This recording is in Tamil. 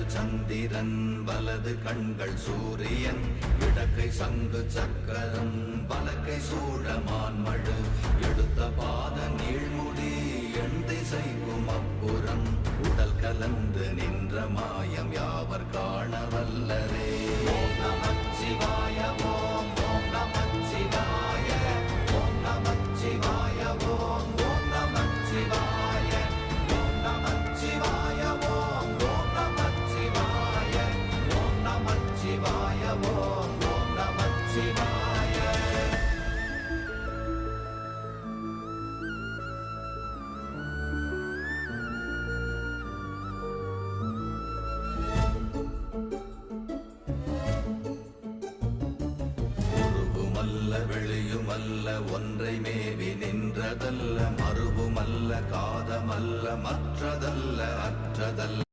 சந்திரன் வலது கண்கள் சூரியன் இடக்கை சங்கு சக்கரம் பலக்கை சூழமான்மழு எடுத்த பாத நீழ்முடி எண் திசைக்கும் அப்புறம் உடல் கலந்து நின்ற மாயம் யாவர் காண வல்லரே. ஓம் நமச்சிவாய ஓம் ஓம் நமச்சிவாய ஓம் நமச்சிவாய ஓம் ஓம் நமச்சிவாய ஓம் நமச்சிவாய ஓம் ஓம் நமச்சிவாய ஓம் நமச்சிவாய ஓம் ஓம் நமச்சிவாய. வெளியுமல்ல ஒன்றை மேவி நின்றதல்ல மறுவுமல்ல காதமல்ல மற்றதல்ல அற்றதல்ல